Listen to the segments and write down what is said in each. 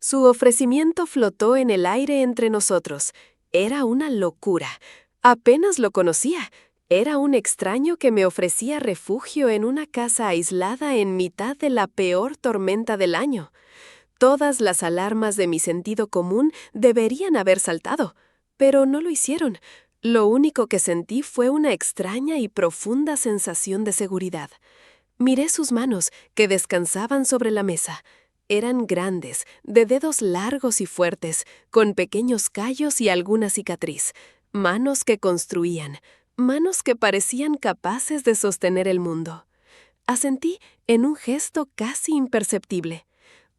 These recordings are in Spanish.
Su ofrecimiento flotó en el aire entre nosotros. Era una locura. Apenas lo conocía. Era un extraño que me ofrecía refugio en una casa aislada en mitad de la peor tormenta del año. Todas las alarmas de mi sentido común deberían haber saltado, pero no lo hicieron. Lo único que sentí fue una extraña y profunda sensación de seguridad. Miré sus manos, que descansaban sobre la mesa. Eran grandes, de dedos largos y fuertes, con pequeños callos y alguna cicatriz. Manos que construían, manos que parecían capaces de sostener el mundo. Asentí en un gesto casi imperceptible.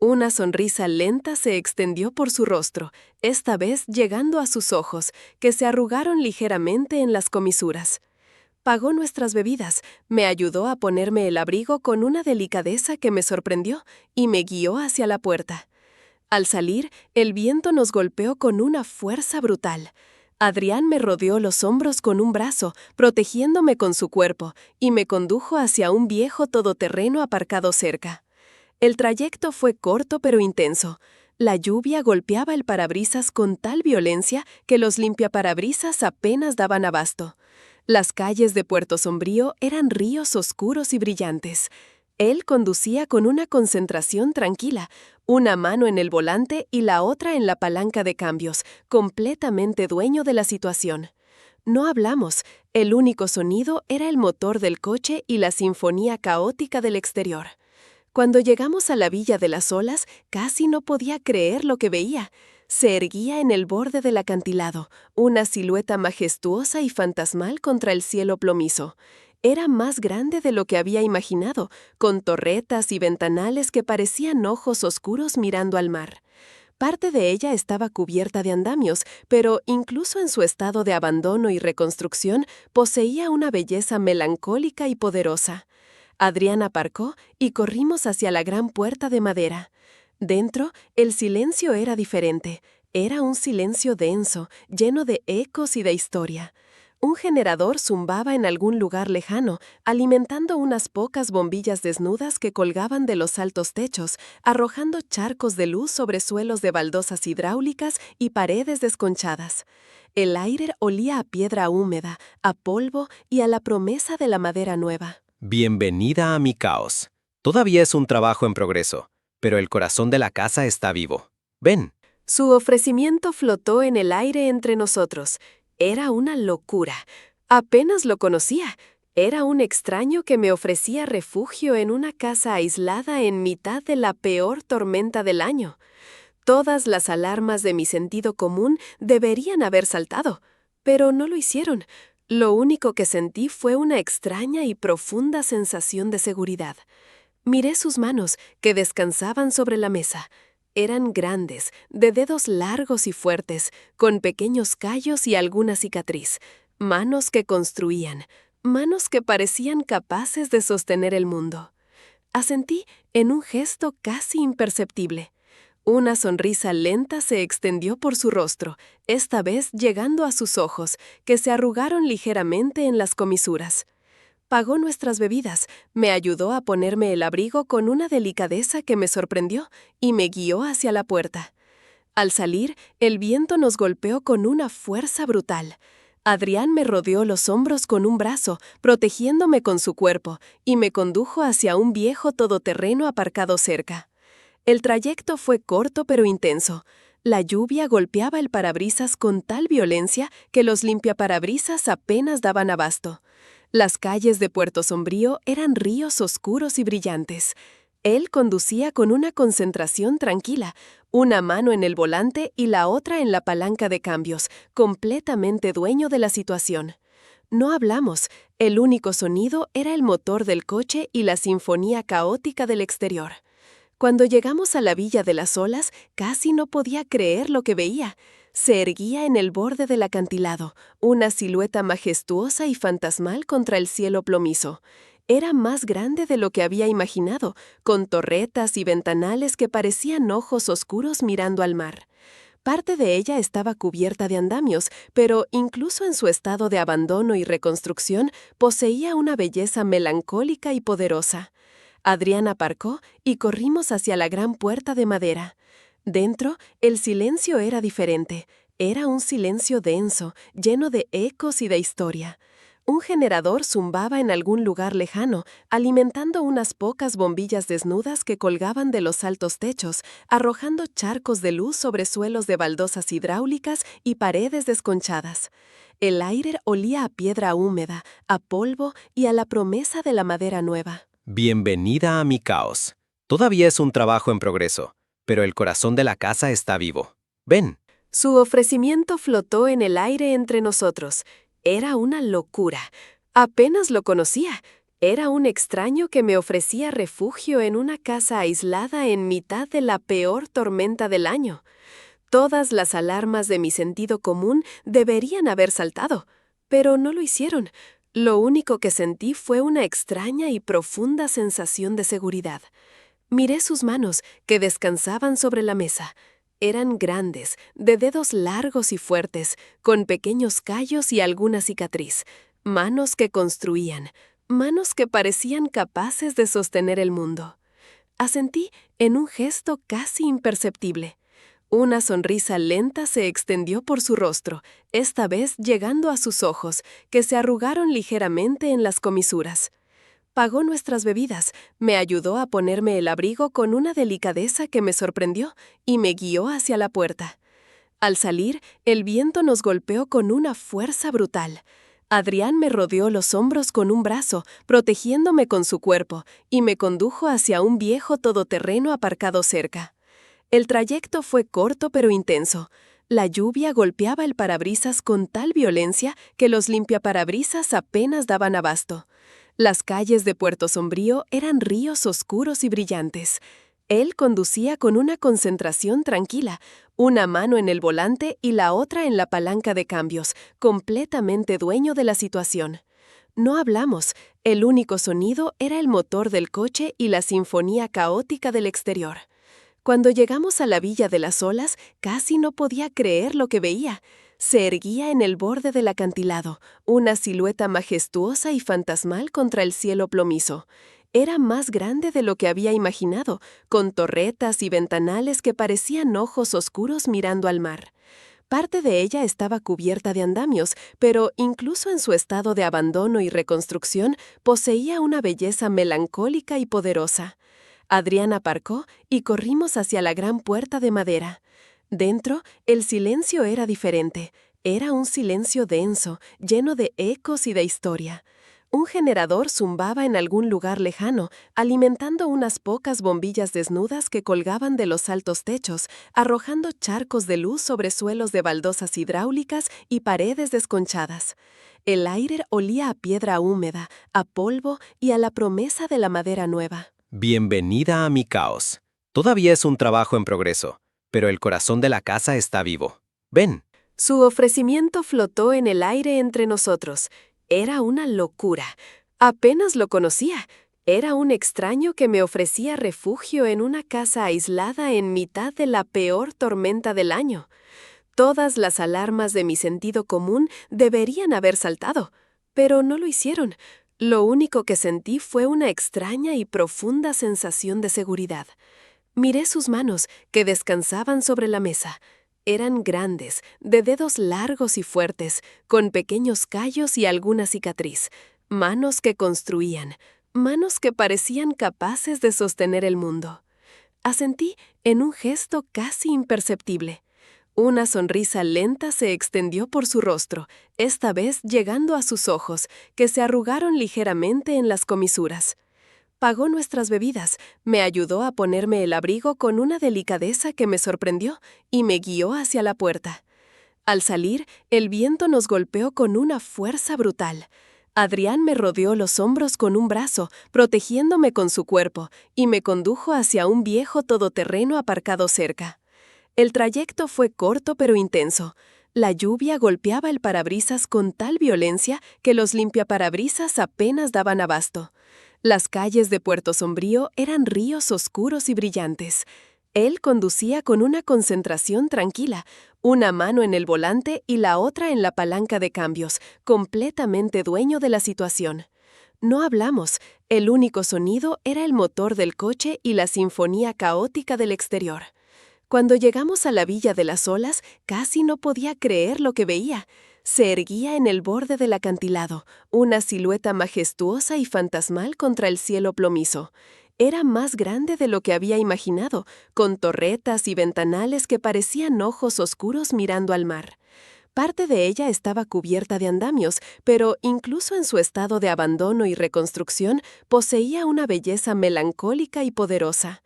Una sonrisa lenta se extendió por su rostro, esta vez llegando a sus ojos, que se arrugaron ligeramente en las comisuras. Pagó nuestras bebidas, me ayudó a ponerme el abrigo con una delicadeza que me sorprendió y me guió hacia la puerta. Al salir, el viento nos golpeó con una fuerza brutal. Adrián me rodeó los hombros con un brazo, protegiéndome con su cuerpo, y me condujo hacia un viejo todoterreno aparcado cerca. El trayecto fue corto pero intenso. La lluvia golpeaba el parabrisas con tal violencia que los limpiaparabrisas apenas daban abasto. Las calles de Puerto Sombrío eran ríos oscuros y brillantes. Él conducía con una concentración tranquila, una mano en el volante y la otra en la palanca de cambios, completamente dueño de la situación. No hablamos, el único sonido era el motor del coche y la sinfonía caótica del exterior. Cuando llegamos a la Villa de las Olas, casi no podía creer lo que veía. Se erguía en el borde del acantilado, una silueta majestuosa y fantasmal contra el cielo plomizo. Era más grande de lo que había imaginado, con torretas y ventanales que parecían ojos oscuros mirando al mar. Parte de ella estaba cubierta de andamios, pero incluso en su estado de abandono y reconstrucción, poseía una belleza melancólica y poderosa. Adrián aparcó y corrimos hacia la gran puerta de madera. Dentro, el silencio era diferente. Era un silencio denso, lleno de ecos y de historia. Un generador zumbaba en algún lugar lejano, alimentando unas pocas bombillas desnudas que colgaban de los altos techos, arrojando charcos de luz sobre suelos de baldosas hidráulicas y paredes desconchadas. El aire olía a piedra húmeda, a polvo y a la promesa de la madera nueva. Bienvenida a mi caos. Todavía es un trabajo en progreso, pero el corazón de la casa está vivo. Ven. Su ofrecimiento flotó en el aire entre nosotros. Era una locura. Apenas lo conocía. Era un extraño que me ofrecía refugio en una casa aislada en mitad de la peor tormenta del año. Todas las alarmas de mi sentido común deberían haber saltado, pero no lo hicieron. Lo único que sentí fue una extraña y profunda sensación de seguridad. Miré sus manos, que descansaban sobre la mesa. Eran grandes, de dedos largos y fuertes, con pequeños callos y alguna cicatriz. Manos que construían, manos que parecían capaces de sostener el mundo. Asentí en un gesto casi imperceptible. Una sonrisa lenta se extendió por su rostro, esta vez llegando a sus ojos, que se arrugaron ligeramente en las comisuras. Pagó nuestras bebidas, me ayudó a ponerme el abrigo con una delicadeza que me sorprendió y me guió hacia la puerta. Al salir, el viento nos golpeó con una fuerza brutal. Adrián me rodeó los hombros con un brazo, protegiéndome con su cuerpo, y me condujo hacia un viejo todoterreno aparcado cerca. El trayecto fue corto pero intenso. La lluvia golpeaba el parabrisas con tal violencia que los limpiaparabrisas apenas daban abasto. Las calles de Puerto Sombrío eran ríos oscuros y brillantes. Él conducía con una concentración tranquila, una mano en el volante y la otra en la palanca de cambios, completamente dueño de la situación. No hablamos, el único sonido era el motor del coche y la sinfonía caótica del exterior. Cuando llegamos a la Villa de las Olas, casi no podía creer lo que veía. Se erguía en el borde del acantilado, una silueta majestuosa y fantasmal contra el cielo plomizo. Era más grande de lo que había imaginado, con torretas y ventanales que parecían ojos oscuros mirando al mar. Parte de ella estaba cubierta de andamios, pero incluso en su estado de abandono y reconstrucción, poseía una belleza melancólica y poderosa. Adrián aparcó y corrimos hacia la gran puerta de madera. Dentro, el silencio era diferente. Era un silencio denso, lleno de ecos y de historia. Un generador zumbaba en algún lugar lejano, alimentando unas pocas bombillas desnudas que colgaban de los altos techos, arrojando charcos de luz sobre suelos de baldosas hidráulicas y paredes desconchadas. El aire olía a piedra húmeda, a polvo y a la promesa de la madera nueva. Bienvenida a mi caos. Todavía es un trabajo en progreso, pero el corazón de la casa está vivo. Ven. Su ofrecimiento flotó en el aire entre nosotros. Era una locura. Apenas lo conocía. Era un extraño que me ofrecía refugio en una casa aislada en mitad de la peor tormenta del año. Todas las alarmas de mi sentido común deberían haber saltado, pero no lo hicieron. Lo único que sentí fue una extraña y profunda sensación de seguridad. Miré sus manos, que descansaban sobre la mesa. Eran grandes, de dedos largos y fuertes, con pequeños callos y alguna cicatriz. Manos que construían, manos que parecían capaces de sostener el mundo. Asentí en un gesto casi imperceptible. Una sonrisa lenta se extendió por su rostro, esta vez llegando a sus ojos, que se arrugaron ligeramente en las comisuras. Pagó nuestras bebidas, me ayudó a ponerme el abrigo con una delicadeza que me sorprendió y me guió hacia la puerta. Al salir, el viento nos golpeó con una fuerza brutal. Adrián me rodeó los hombros con un brazo, protegiéndome con su cuerpo, y me condujo hacia un viejo todoterreno aparcado cerca. El trayecto fue corto pero intenso. La lluvia golpeaba el parabrisas con tal violencia que los limpiaparabrisas apenas daban abasto. Las calles de Puerto Sombrío eran ríos oscuros y brillantes. Él conducía con una concentración tranquila, una mano en el volante y la otra en la palanca de cambios, completamente dueño de la situación. No hablamos, el único sonido era el motor del coche y la sinfonía caótica del exterior. Cuando llegamos a la Villa de las Olas, casi no podía creer lo que veía. Se erguía en el borde del acantilado, una silueta majestuosa y fantasmal contra el cielo plomizo. Era más grande de lo que había imaginado, con torretas y ventanales que parecían ojos oscuros mirando al mar. Parte de ella estaba cubierta de andamios, pero incluso en su estado de abandono y reconstrucción, poseía una belleza melancólica y poderosa. Adrián aparcó y corrimos hacia la gran puerta de madera. Dentro, el silencio era diferente. Era un silencio denso, lleno de ecos y de historia. Un generador zumbaba en algún lugar lejano, alimentando unas pocas bombillas desnudas que colgaban de los altos techos, arrojando charcos de luz sobre suelos de baldosas hidráulicas y paredes desconchadas. El aire olía a piedra húmeda, a polvo y a la promesa de la madera nueva. Bienvenida a mi caos. Todavía es un trabajo en progreso, pero el corazón de la casa está vivo. Ven. Su ofrecimiento flotó en el aire entre nosotros. Era una locura. Apenas lo conocía. Era un extraño que me ofrecía refugio en una casa aislada en mitad de la peor tormenta del año. Todas las alarmas de mi sentido común deberían haber saltado, pero no lo hicieron. Lo único que sentí fue una extraña y profunda sensación de seguridad. Miré sus manos, que descansaban sobre la mesa. Eran grandes, de dedos largos y fuertes, con pequeños callos y alguna cicatriz. Manos que construían, manos que parecían capaces de sostener el mundo. Asentí en un gesto casi imperceptible. Una sonrisa lenta se extendió por su rostro, esta vez llegando a sus ojos, que se arrugaron ligeramente en las comisuras. Pagó nuestras bebidas, me ayudó a ponerme el abrigo con una delicadeza que me sorprendió y me guió hacia la puerta. Al salir, el viento nos golpeó con una fuerza brutal. Adrián me rodeó los hombros con un brazo, protegiéndome con su cuerpo, y me condujo hacia un viejo todoterreno aparcado cerca. El trayecto fue corto pero intenso. La lluvia golpeaba el parabrisas con tal violencia que los limpiaparabrisas apenas daban abasto. Las calles de Puerto Sombrío eran ríos oscuros y brillantes. Él conducía con una concentración tranquila, una mano en el volante y la otra en la palanca de cambios, completamente dueño de la situación. No hablamos, el único sonido era el motor del coche y la sinfonía caótica del exterior. Cuando llegamos a la Villa de las Olas, casi no podía creer lo que veía. Se erguía en el borde del acantilado, una silueta majestuosa y fantasmal contra el cielo plomizo. Era más grande de lo que había imaginado, con torretas y ventanales que parecían ojos oscuros mirando al mar. Parte de ella estaba cubierta de andamios, pero incluso en su estado de abandono y reconstrucción, poseía una belleza melancólica y poderosa.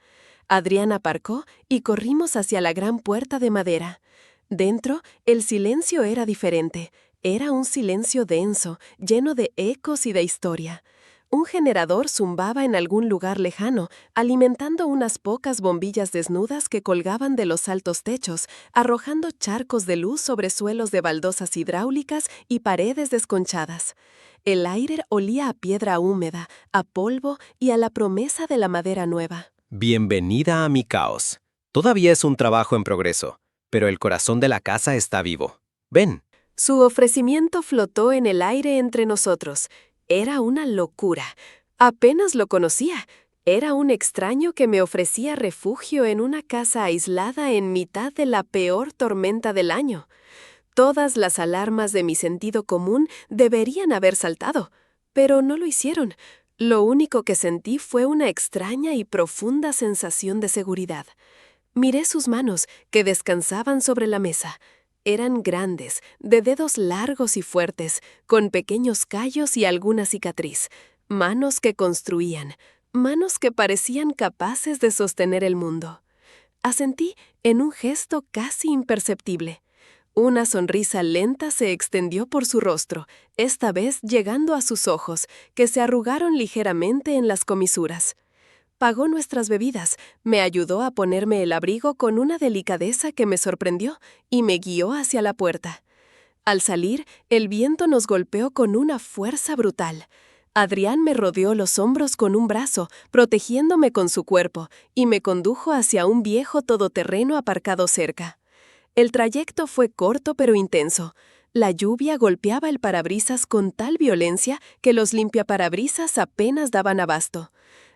Adrián aparcó y corrimos hacia la gran puerta de madera. Dentro, el silencio era diferente. Era un silencio denso, lleno de ecos y de historia. Un generador zumbaba en algún lugar lejano, alimentando unas pocas bombillas desnudas que colgaban de los altos techos, arrojando charcos de luz sobre suelos de baldosas hidráulicas y paredes desconchadas. El aire olía a piedra húmeda, a polvo y a la promesa de la madera nueva. Bienvenida a mi caos. Todavía es un trabajo en progreso, pero el corazón de la casa está vivo. Ven. Su ofrecimiento flotó en el aire entre nosotros. Era una locura. Apenas lo conocía. Era un extraño que me ofrecía refugio en una casa aislada en mitad de la peor tormenta del año. Todas las alarmas de mi sentido común deberían haber saltado, pero no lo hicieron. Lo único que sentí fue una extraña y profunda sensación de seguridad. Miré sus manos, que descansaban sobre la mesa. Eran grandes, de dedos largos y fuertes, con pequeños callos y alguna cicatriz. Manos que construían, manos que parecían capaces de sostener el mundo. Asentí en un gesto casi imperceptible. Una sonrisa lenta se extendió por su rostro, esta vez llegando a sus ojos, que se arrugaron ligeramente en las comisuras. Pagó nuestras bebidas, me ayudó a ponerme el abrigo con una delicadeza que me sorprendió y me guió hacia la puerta. Al salir, el viento nos golpeó con una fuerza brutal. Adrián me rodeó los hombros con un brazo, protegiéndome con su cuerpo, y me condujo hacia un viejo todoterreno aparcado cerca. El trayecto fue corto pero intenso. La lluvia golpeaba el parabrisas con tal violencia que los limpiaparabrisas apenas daban abasto.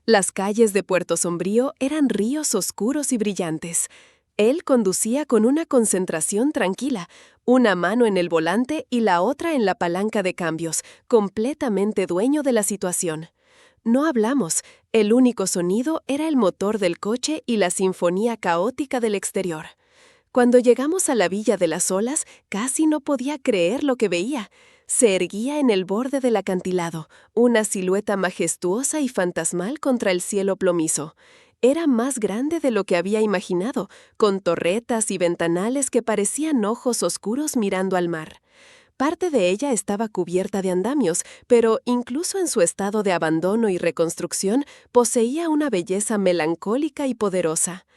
Las calles de Puerto Sombrío eran ríos oscuros y brillantes. Él conducía con una concentración tranquila, una mano en el volante y la otra en la palanca de cambios, completamente dueño de la situación. No hablamos, el único sonido era el motor del coche y la sinfonía caótica del exterior. Cuando llegamos a la Villa de las Olas, casi no podía creer lo que veía. Se erguía en el borde del acantilado, una silueta majestuosa y fantasmal contra el cielo plomizo. Era más grande de lo que había imaginado, con torretas y ventanales que parecían ojos oscuros mirando al mar. Parte de ella estaba cubierta de andamios, pero incluso en su estado de abandono y reconstrucción, poseía una belleza melancólica y poderosa.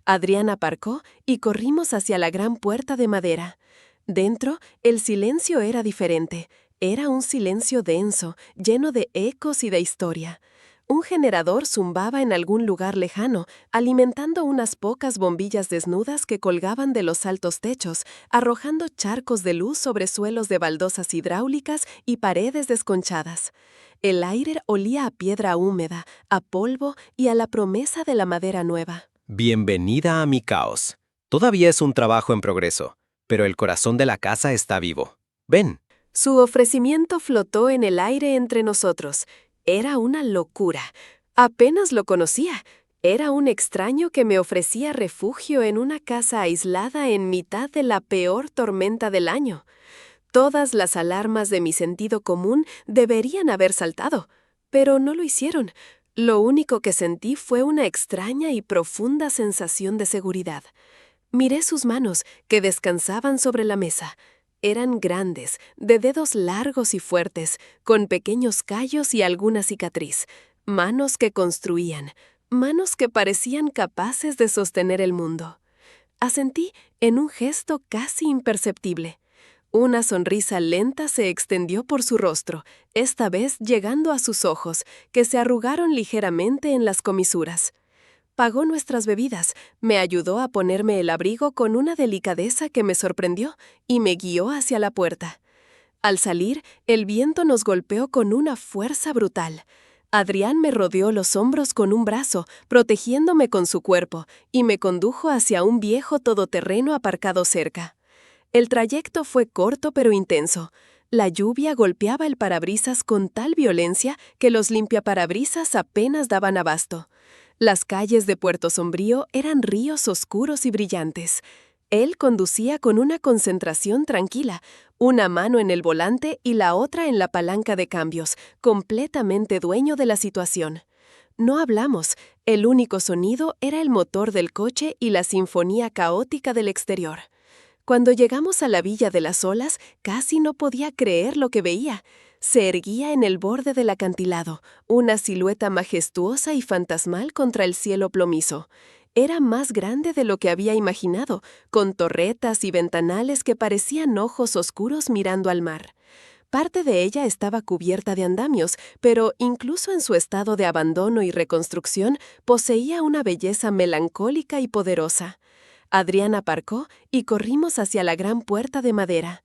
Adrián aparcó y corrimos hacia la gran puerta de madera. Dentro, el silencio era diferente. Era un silencio denso, lleno de ecos y de historia. Un generador zumbaba en algún lugar lejano, alimentando unas pocas bombillas desnudas que colgaban de los altos techos, arrojando charcos de luz sobre suelos de baldosas hidráulicas y paredes desconchadas. El aire olía a piedra húmeda, a polvo y a la promesa de la madera nueva. Bienvenida a mi caos. Todavía es un trabajo en progreso, pero el corazón de la casa está vivo. Ven. Su ofrecimiento flotó en el aire entre nosotros. Era una locura. Apenas lo conocía. Era un extraño que me ofrecía refugio en una casa aislada en mitad de la peor tormenta del año. Todas las alarmas de mi sentido común deberían haber saltado, pero no lo hicieron. Lo único que sentí fue una extraña y profunda sensación de seguridad. Miré sus manos, que descansaban sobre la mesa. Eran grandes, de dedos largos y fuertes, con pequeños callos y alguna cicatriz. Manos que construían, manos que parecían capaces de sostener el mundo. Asentí en un gesto casi imperceptible. Una sonrisa lenta se extendió por su rostro, esta vez llegando a sus ojos, que se arrugaron ligeramente en las comisuras. Pagó nuestras bebidas, me ayudó a ponerme el abrigo con una delicadeza que me sorprendió y me guió hacia la puerta. Al salir, el viento nos golpeó con una fuerza brutal. Adrián me rodeó los hombros con un brazo, protegiéndome con su cuerpo, y me condujo hacia un viejo todoterreno aparcado cerca. El trayecto fue corto pero intenso. La lluvia golpeaba el parabrisas con tal violencia que los limpiaparabrisas apenas daban abasto. Las calles de Puerto Sombrío eran ríos oscuros y brillantes. Él conducía con una concentración tranquila, una mano en el volante y la otra en la palanca de cambios, completamente dueño de la situación. No hablamos, el único sonido era el motor del coche y la sinfonía caótica del exterior. Cuando llegamos a la Villa de las Olas, casi no podía creer lo que veía. Se erguía en el borde del acantilado, una silueta majestuosa y fantasmal contra el cielo plomizo. Era más grande de lo que había imaginado, con torretas y ventanales que parecían ojos oscuros mirando al mar. Parte de ella estaba cubierta de andamios, pero incluso en su estado de abandono y reconstrucción, poseía una belleza melancólica y poderosa. Adrián aparcó y corrimos hacia la gran puerta de madera.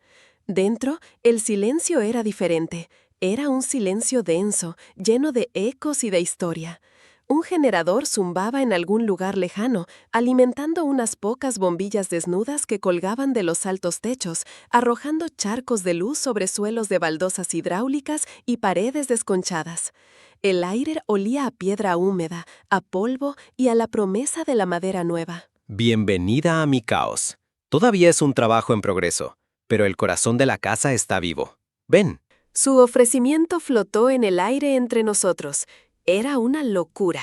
Dentro, el silencio era diferente. Era un silencio denso, lleno de ecos y de historia. Un generador zumbaba en algún lugar lejano, alimentando unas pocas bombillas desnudas que colgaban de los altos techos, arrojando charcos de luz sobre suelos de baldosas hidráulicas y paredes desconchadas. El aire olía a piedra húmeda, a polvo y a la promesa de la madera nueva. Bienvenida a mi caos. Todavía es un trabajo en progreso, pero el corazón de la casa está vivo. Ven. Su ofrecimiento flotó en el aire entre nosotros. Era una locura.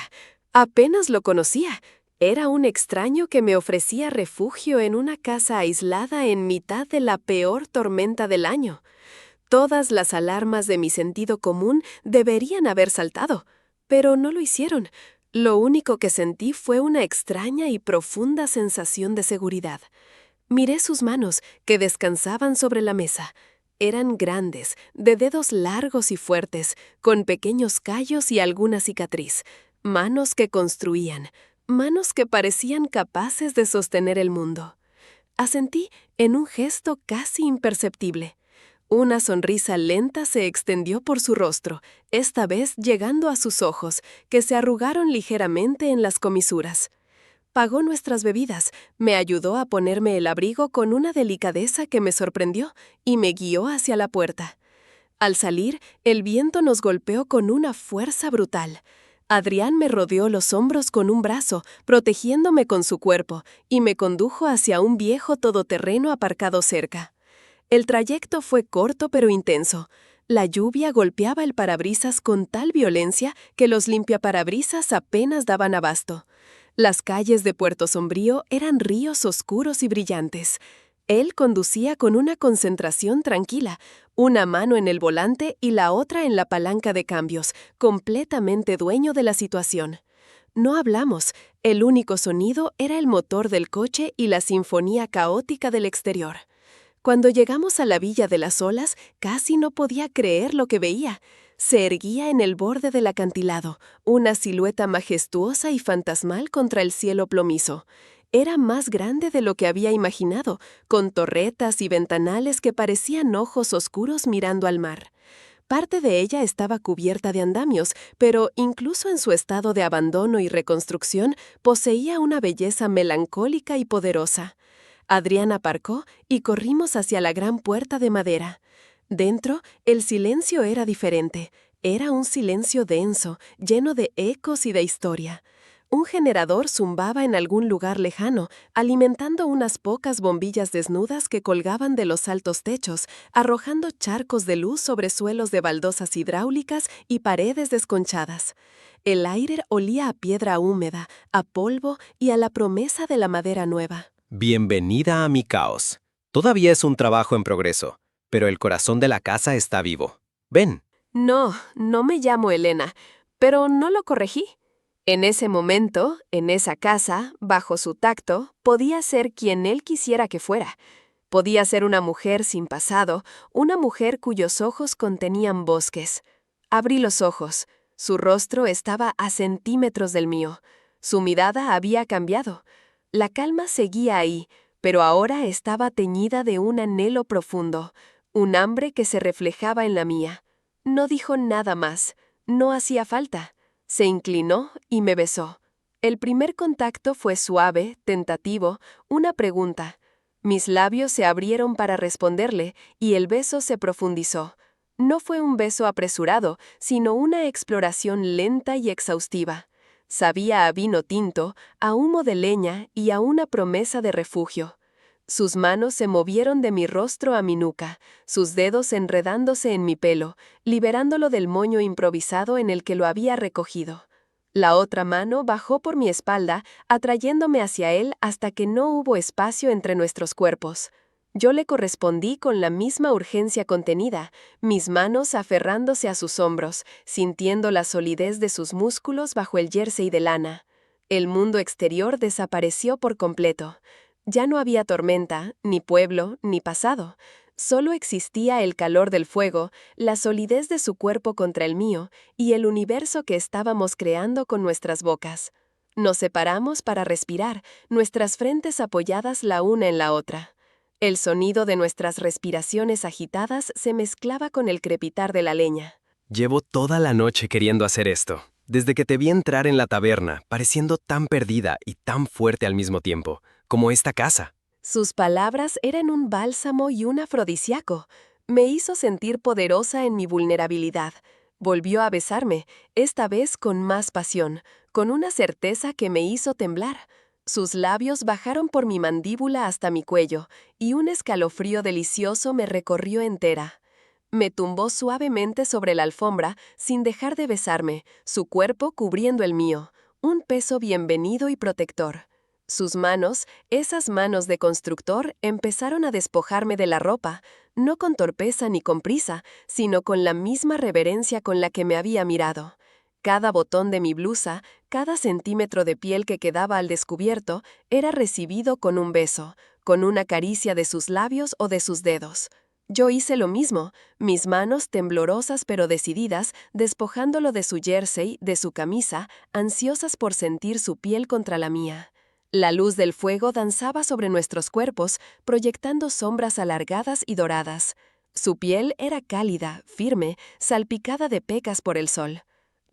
Apenas lo conocía. Era un extraño que me ofrecía refugio en una casa aislada en mitad de la peor tormenta del año. Todas las alarmas de mi sentido común deberían haber saltado, pero no lo hicieron. Lo único que sentí fue una extraña y profunda sensación de seguridad. Miré sus manos, que descansaban sobre la mesa. Eran grandes, de dedos largos y fuertes, con pequeños callos y alguna cicatriz. Manos que construían, manos que parecían capaces de sostener el mundo. Asentí en un gesto casi imperceptible. Una sonrisa lenta se extendió por su rostro, esta vez llegando a sus ojos, que se arrugaron ligeramente en las comisuras. Pagó nuestras bebidas, me ayudó a ponerme el abrigo con una delicadeza que me sorprendió y me guió hacia la puerta. Al salir, el viento nos golpeó con una fuerza brutal. Adrián me rodeó los hombros con un brazo, protegiéndome con su cuerpo, y me condujo hacia un viejo todoterreno aparcado cerca. El trayecto fue corto pero intenso. La lluvia golpeaba el parabrisas con tal violencia que los limpiaparabrisas apenas daban abasto. Las calles de Puerto Sombrío eran ríos oscuros y brillantes. Él conducía con una concentración tranquila, una mano en el volante y la otra en la palanca de cambios, completamente dueño de la situación. No hablamos, el único sonido era el motor del coche y la sinfonía caótica del exterior. Cuando llegamos a la Villa de las Olas, casi no podía creer lo que veía. Se erguía en el borde del acantilado, una silueta majestuosa y fantasmal contra el cielo plomizo. Era más grande de lo que había imaginado, con torretas y ventanales que parecían ojos oscuros mirando al mar. Parte de ella estaba cubierta de andamios, pero incluso en su estado de abandono y reconstrucción, poseía una belleza melancólica y poderosa. Adrián aparcó y corrimos hacia la gran puerta de madera. Dentro, el silencio era diferente. Era un silencio denso, lleno de ecos y de historia. Un generador zumbaba en algún lugar lejano, alimentando unas pocas bombillas desnudas que colgaban de los altos techos, arrojando charcos de luz sobre suelos de baldosas hidráulicas y paredes desconchadas. El aire olía a piedra húmeda, a polvo y a la promesa de la madera nueva. Bienvenida a mi caos. Todavía es un trabajo en progreso, pero el corazón de la casa está vivo. Ven. No, no me llamo Elena, pero no lo corregí. En ese momento, en esa casa, bajo su tacto, podía ser quien él quisiera que fuera. Podía ser una mujer sin pasado, una mujer cuyos ojos contenían bosques. Abrí los ojos. Su rostro estaba a centímetros del mío. Su mirada había cambiado. La calma seguía ahí, pero ahora estaba teñida de un anhelo profundo, un hambre que se reflejaba en la mía. No dijo nada más. No hacía falta. Se inclinó y me besó. El primer contacto fue suave, tentativo, una pregunta. Mis labios se abrieron para responderle y el beso se profundizó. No fue un beso apresurado, sino una exploración lenta y exhaustiva. Sabía a vino tinto, a humo de leña y a una promesa de refugio. Sus manos se movieron de mi rostro a mi nuca, sus dedos enredándose en mi pelo, liberándolo del moño improvisado en el que lo había recogido. La otra mano bajó por mi espalda, atrayéndome hacia él hasta que no hubo espacio entre nuestros cuerpos. Yo le correspondí con la misma urgencia contenida, mis manos aferrándose a sus hombros, sintiendo la solidez de sus músculos bajo el jersey de lana. El mundo exterior desapareció por completo. Ya no había tormenta, ni pueblo, ni pasado. Solo existía el calor del fuego, la solidez de su cuerpo contra el mío y el universo que estábamos creando con nuestras bocas. Nos separamos para respirar, nuestras frentes apoyadas la una en la otra. El sonido de nuestras respiraciones agitadas se mezclaba con el crepitar de la leña. Llevo toda la noche queriendo hacer esto. Desde que te vi entrar en la taberna, pareciendo tan perdida y tan fuerte al mismo tiempo, como esta casa. Sus palabras eran un bálsamo y un afrodisíaco. Me hizo sentir poderosa en mi vulnerabilidad. Volvió a besarme, esta vez con más pasión, con una certeza que me hizo temblar. Sus labios bajaron por mi mandíbula hasta mi cuello, y un escalofrío delicioso me recorrió entera. Me tumbó suavemente sobre la alfombra sin dejar de besarme, su cuerpo cubriendo el mío, un peso bienvenido y protector. Sus manos, esas manos de constructor, empezaron a despojarme de la ropa, no con torpeza ni con prisa, sino con la misma reverencia con la que me había mirado. Cada botón de mi blusa, cada centímetro de piel que quedaba al descubierto, era recibido con un beso, con una caricia de sus labios o de sus dedos. Yo hice lo mismo, mis manos temblorosas pero decididas, despojándolo de su jersey, de su camisa, ansiosas por sentir su piel contra la mía. La luz del fuego danzaba sobre nuestros cuerpos, proyectando sombras alargadas y doradas. Su piel era cálida, firme, salpicada de pecas por el sol.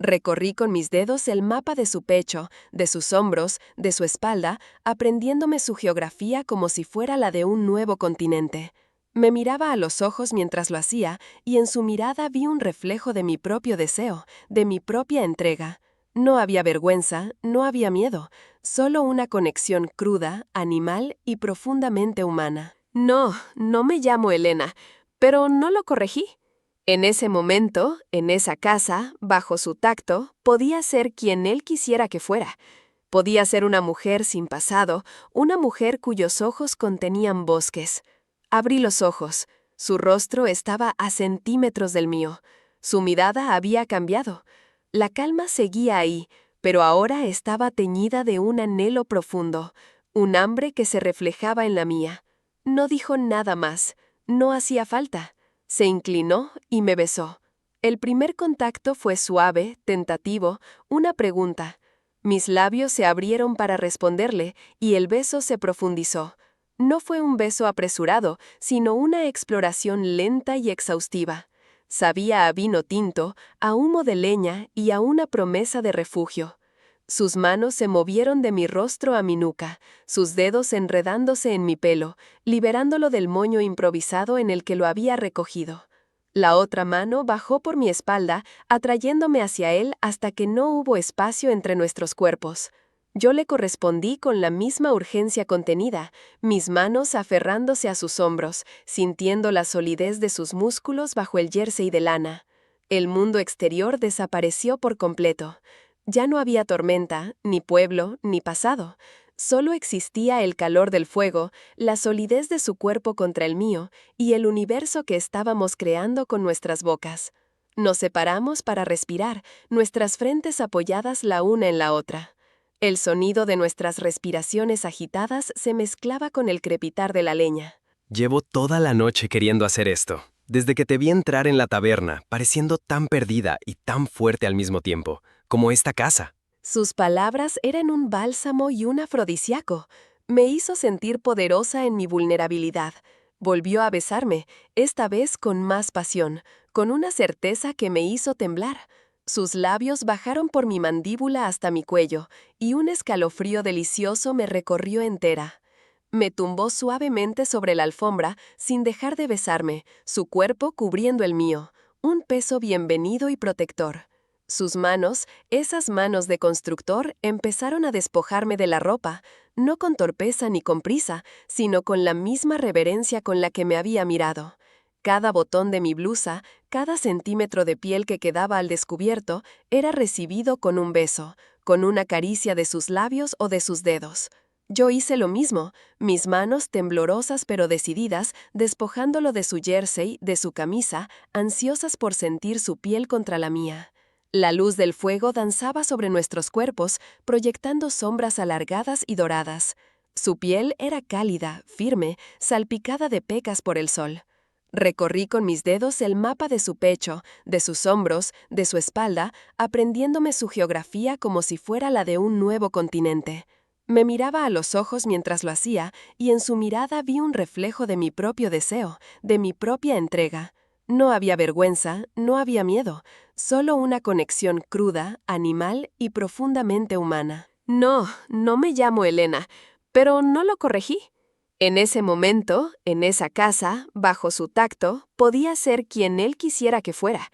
Recorrí con mis dedos el mapa de su pecho, de sus hombros, de su espalda, aprendiéndome su geografía como si fuera la de un nuevo continente. Me miraba a los ojos mientras lo hacía, y en su mirada vi un reflejo de mi propio deseo, de mi propia entrega. No había vergüenza, no había miedo, solo una conexión cruda, animal y profundamente humana. No, no me llamo Elena, pero no lo corregí. En ese momento, en esa casa, bajo su tacto, podía ser quien él quisiera que fuera. Podía ser una mujer sin pasado, una mujer cuyos ojos contenían bosques. Abrí los ojos. Su rostro estaba a centímetros del mío. Su mirada había cambiado. La calma seguía ahí, pero ahora estaba teñida de un anhelo profundo, un hambre que se reflejaba en la mía. No dijo nada más. No hacía falta. Se inclinó y me besó. El primer contacto fue suave, tentativo, una pregunta. Mis labios se abrieron para responderle y el beso se profundizó. No fue un beso apresurado, sino una exploración lenta y exhaustiva. Sabía a vino tinto, a humo de leña y a una promesa de refugio. Sus manos se movieron de mi rostro a mi nuca, sus dedos enredándose en mi pelo, liberándolo del moño improvisado en el que lo había recogido. La otra mano bajó por mi espalda, atrayéndome hacia él hasta que no hubo espacio entre nuestros cuerpos. Yo le correspondí con la misma urgencia contenida, mis manos aferrándose a sus hombros, sintiendo la solidez de sus músculos bajo el jersey de lana. El mundo exterior desapareció por completo. Ya no había tormenta, ni pueblo, ni pasado. Solo existía el calor del fuego, la solidez de su cuerpo contra el mío y el universo que estábamos creando con nuestras bocas. Nos separamos para respirar, nuestras frentes apoyadas la una en la otra. El sonido de nuestras respiraciones agitadas se mezclaba con el crepitar de la leña. Llevo toda la noche queriendo hacer esto. Desde que te vi entrar en la taberna, pareciendo tan perdida y tan fuerte al mismo tiempo, como esta casa. Sus palabras eran un bálsamo y un afrodisíaco. Me hizo sentir poderosa en mi vulnerabilidad. Volvió a besarme, esta vez con más pasión, con una certeza que me hizo temblar. Sus labios bajaron por mi mandíbula hasta mi cuello, y un escalofrío delicioso me recorrió entera. Me tumbó suavemente sobre la alfombra sin dejar de besarme, su cuerpo cubriendo el mío, un peso bienvenido y protector. Sus manos, esas manos de constructor, empezaron a despojarme de la ropa, no con torpeza ni con prisa, sino con la misma reverencia con la que me había mirado. Cada botón de mi blusa, cada centímetro de piel que quedaba al descubierto, era recibido con un beso, con una caricia de sus labios o de sus dedos. Yo hice lo mismo, mis manos temblorosas pero decididas, despojándolo de su jersey, de su camisa, ansiosas por sentir su piel contra la mía. La luz del fuego danzaba sobre nuestros cuerpos, proyectando sombras alargadas y doradas. Su piel era cálida, firme, salpicada de pecas por el sol. Recorrí con mis dedos el mapa de su pecho, de sus hombros, de su espalda, aprendiéndome su geografía como si fuera la de un nuevo continente. Me miraba a los ojos mientras lo hacía, y en su mirada vi un reflejo de mi propio deseo, de mi propia entrega. No había vergüenza, no había miedo, solo una conexión cruda, animal y profundamente humana. No, no me llamo Elena, pero no lo corregí. En ese momento, en esa casa, bajo su tacto, podía ser quien él quisiera que fuera.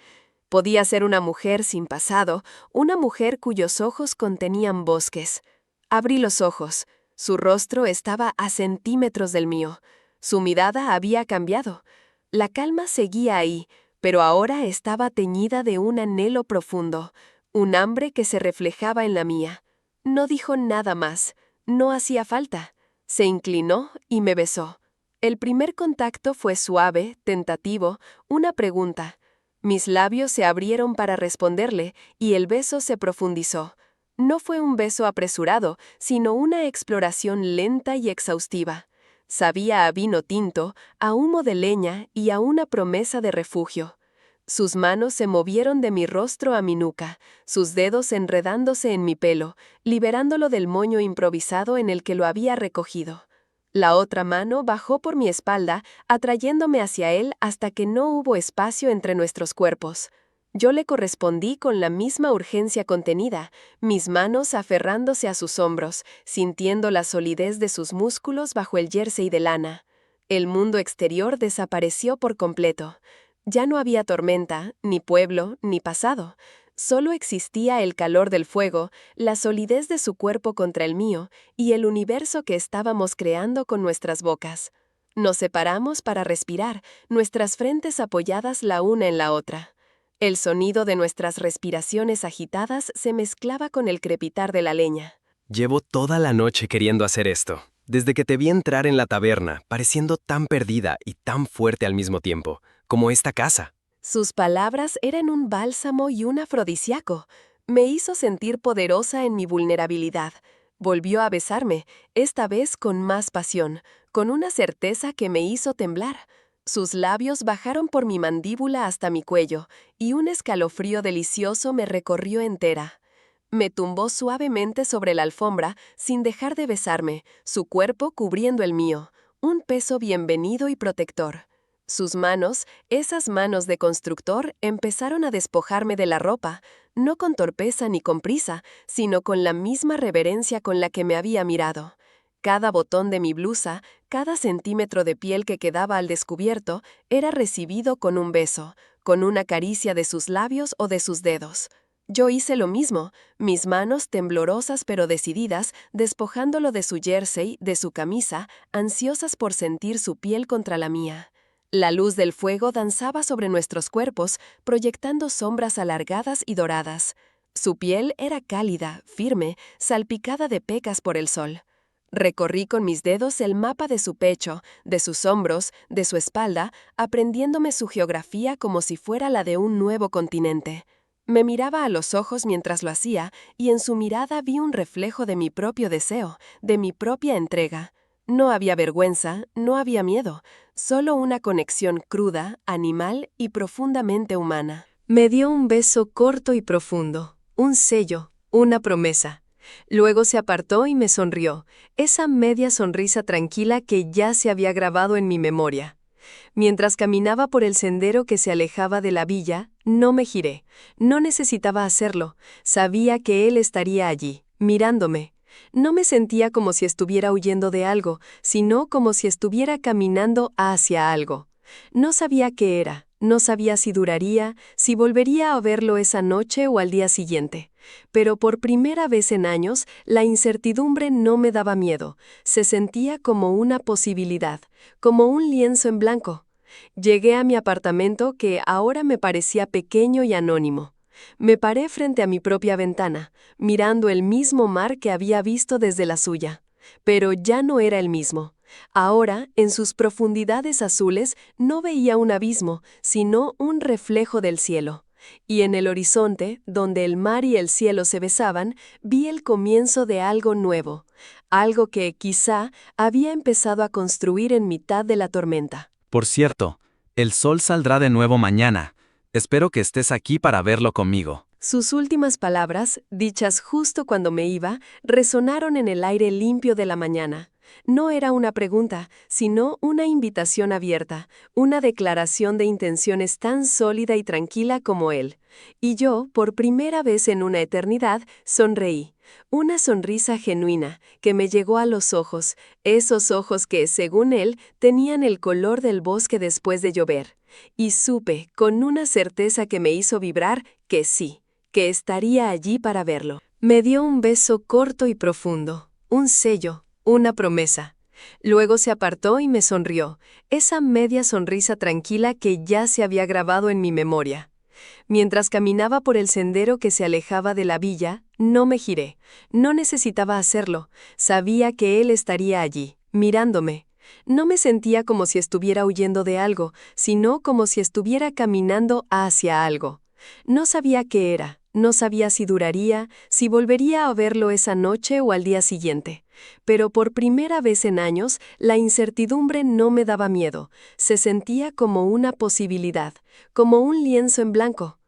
Podía ser una mujer sin pasado, una mujer cuyos ojos contenían bosques. Abrí los ojos. Su rostro estaba a centímetros del mío. Su mirada había cambiado. La calma seguía ahí, pero ahora estaba teñida de un anhelo profundo, un hambre que se reflejaba en la mía. No dijo nada más. No hacía falta. Se inclinó y me besó. El primer contacto fue suave, tentativo, una pregunta. Mis labios se abrieron para responderle y el beso se profundizó. No fue un beso apresurado, sino una exploración lenta y exhaustiva. Sabía a vino tinto, a humo de leña y a una promesa de refugio. Sus manos se movieron de mi rostro a mi nuca, sus dedos enredándose en mi pelo, liberándolo del moño improvisado en el que lo había recogido. La otra mano bajó por mi espalda, atrayéndome hacia él hasta que no hubo espacio entre nuestros cuerpos. Yo le correspondí con la misma urgencia contenida, mis manos aferrándose a sus hombros, sintiendo la solidez de sus músculos bajo el jersey de lana. El mundo exterior desapareció por completo. Ya no había tormenta, ni pueblo, ni pasado. Solo existía el calor del fuego, la solidez de su cuerpo contra el mío y el universo que estábamos creando con nuestras bocas. Nos separamos para respirar, nuestras frentes apoyadas la una en la otra. El sonido de nuestras respiraciones agitadas se mezclaba con el crepitar de la leña. Llevo toda la noche queriendo hacer esto. Desde que te vi entrar en la taberna, pareciendo tan perdida y tan fuerte al mismo tiempo, como esta casa. Sus palabras eran un bálsamo y un afrodisíaco. Me hizo sentir poderosa en mi vulnerabilidad. Volvió a besarme, esta vez con más pasión, con una certeza que me hizo temblar. Sus labios bajaron por mi mandíbula hasta mi cuello, y un escalofrío delicioso me recorrió entera. Me tumbó suavemente sobre la alfombra sin dejar de besarme, su cuerpo cubriendo el mío, un peso bienvenido y protector. Sus manos, esas manos de constructor, empezaron a despojarme de la ropa, no con torpeza ni con prisa, sino con la misma reverencia con la que me había mirado. Cada botón de mi blusa, cada centímetro de piel que quedaba al descubierto, era recibido con un beso, con una caricia de sus labios o de sus dedos. Yo hice lo mismo, mis manos temblorosas pero decididas, despojándolo de su jersey, de su camisa, ansiosas por sentir su piel contra la mía. La luz del fuego danzaba sobre nuestros cuerpos, proyectando sombras alargadas y doradas. Su piel era cálida, firme, salpicada de pecas por el sol. Recorrí con mis dedos el mapa de su pecho, de sus hombros, de su espalda, aprendiéndome su geografía como si fuera la de un nuevo continente. Me miraba a los ojos mientras lo hacía, y en su mirada vi un reflejo de mi propio deseo, de mi propia entrega. No había vergüenza, no había miedo, solo una conexión cruda, animal y profundamente humana. Me dio un beso corto y profundo, un sello, una promesa. Luego se apartó y me sonrió, esa media sonrisa tranquila que ya se había grabado en mi memoria. Mientras caminaba por el sendero que se alejaba de la villa, no me giré. No necesitaba hacerlo. Sabía que él estaría allí, mirándome. No me sentía como si estuviera huyendo de algo, sino como si estuviera caminando hacia algo. No sabía qué era, no sabía si duraría, si volvería a verlo esa noche o al día siguiente. Pero por primera vez en años, la incertidumbre no me daba miedo, se sentía como una posibilidad, como un lienzo en blanco. Llegué a mi apartamento que ahora me parecía pequeño y anónimo. Me paré frente a mi propia ventana, mirando el mismo mar que había visto desde la suya. Pero ya no era el mismo. Ahora, en sus profundidades azules, no veía un abismo, sino un reflejo del cielo. Y en el horizonte, donde el mar y el cielo se besaban, vi el comienzo de algo nuevo, algo que, quizá, había empezado a construir en mitad de la tormenta. Por cierto, el sol saldrá de nuevo mañana. Espero que estés aquí para verlo conmigo. Sus últimas palabras, dichas justo cuando me iba, resonaron en el aire limpio de la mañana. No era una pregunta, sino una invitación abierta, una declaración de intenciones tan sólida y tranquila como él. Y yo, por primera vez en una eternidad, sonreí. Una sonrisa genuina que me llegó a los ojos, esos ojos que, según él, tenían el color del bosque después de llover. Y supe, con una certeza que me hizo vibrar, que sí, que estaría allí para verlo. Me dio un beso corto y profundo, un sello, una promesa. Luego se apartó y me sonrió, esa media sonrisa tranquila que ya se había grabado en mi memoria. Mientras caminaba por el sendero que se alejaba de la villa, no me giré. No necesitaba hacerlo. Sabía que él estaría allí, mirándome. No me sentía como si estuviera huyendo de algo, sino como si estuviera caminando hacia algo. No sabía qué era, no sabía si duraría, si volvería a verlo esa noche o al día siguiente. Pero por primera vez en años, la incertidumbre no me daba miedo, se sentía como una posibilidad, como un lienzo en blanco.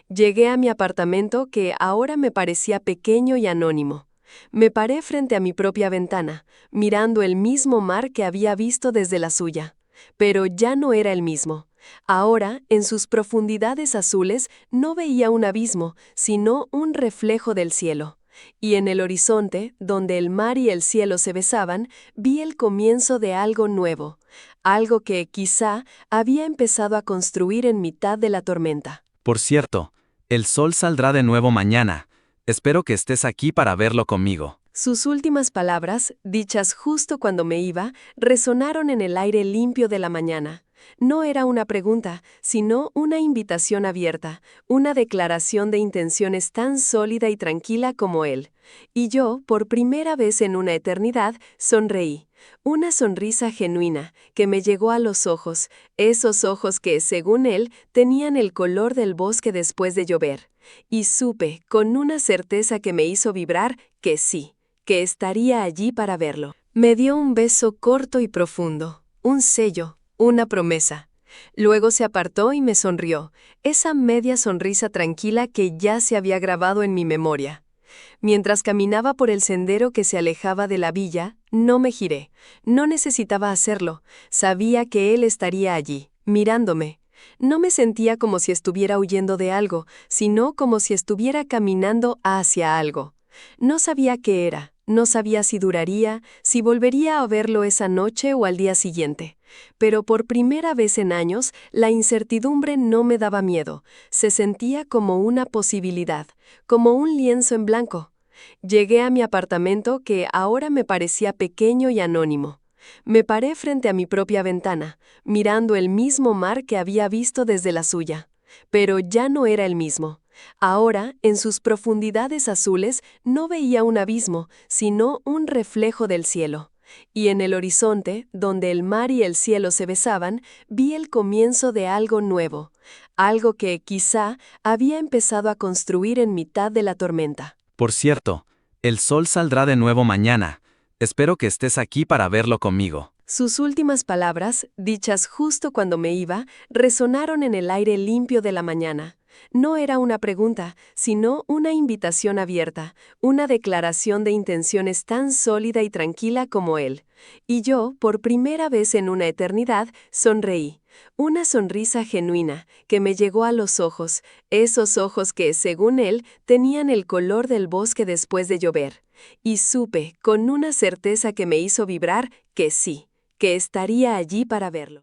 Llegué a mi apartamento que ahora me parecía pequeño y anónimo. Me paré frente a mi propia ventana, mirando el mismo mar que había visto desde la suya. Pero ya no era el mismo. Ahora, en sus profundidades azules, no veía un abismo, sino un reflejo del cielo. Y en el horizonte, donde el mar y el cielo se besaban, vi el comienzo de algo nuevo, algo que, quizá, había empezado a construir en mitad de la tormenta. Por cierto, el sol saldrá de nuevo mañana. Espero que estés aquí para verlo conmigo. Sus últimas palabras, dichas justo cuando me iba, resonaron en el aire limpio de la mañana. No era una pregunta, sino una invitación abierta, una declaración de intenciones tan sólida y tranquila como él. Y yo, por primera vez en una eternidad, sonreí. Una sonrisa genuina que me llegó a los ojos, esos ojos que, según él, tenían el color del bosque después de llover. Y supe, con una certeza que me hizo vibrar, que sí, que estaría allí para verlo. Me dio un beso corto y profundo, un sello, una promesa. Luego se apartó y me sonrió, esa media sonrisa tranquila que ya se había grabado en mi memoria. Mientras caminaba por el sendero que se alejaba de la villa, no me giré. No necesitaba hacerlo. Sabía que él estaría allí, mirándome. No me sentía como si estuviera huyendo de algo, sino como si estuviera caminando hacia algo. No sabía qué era, no sabía si duraría, si volvería a verlo esa noche o al día siguiente. Pero por primera vez en años, la incertidumbre no me daba miedo, se sentía como una posibilidad, como un lienzo en blanco. Llegué a mi apartamento que ahora me parecía pequeño y anónimo. Me paré frente a mi propia ventana, mirando el mismo mar que había visto desde la suya. Pero ya no era el mismo. Ahora, en sus profundidades azules, no veía un abismo, sino un reflejo del cielo. Y en el horizonte, donde el mar y el cielo se besaban, vi el comienzo de algo nuevo, algo que, quizá, había empezado a construir en mitad de la tormenta. Por cierto, el sol saldrá de nuevo mañana. Espero que estés aquí para verlo conmigo. Sus últimas palabras, dichas justo cuando me iba, resonaron en el aire limpio de la mañana. No era una pregunta, sino una invitación abierta, una declaración de intenciones tan sólida y tranquila como él. Y yo, por primera vez en una eternidad, sonreí. Una sonrisa genuina que me llegó a los ojos, esos ojos que, según él, tenían el color del bosque después de llover. Y supe, con una certeza que me hizo vibrar, que sí, que estaría allí para verlo.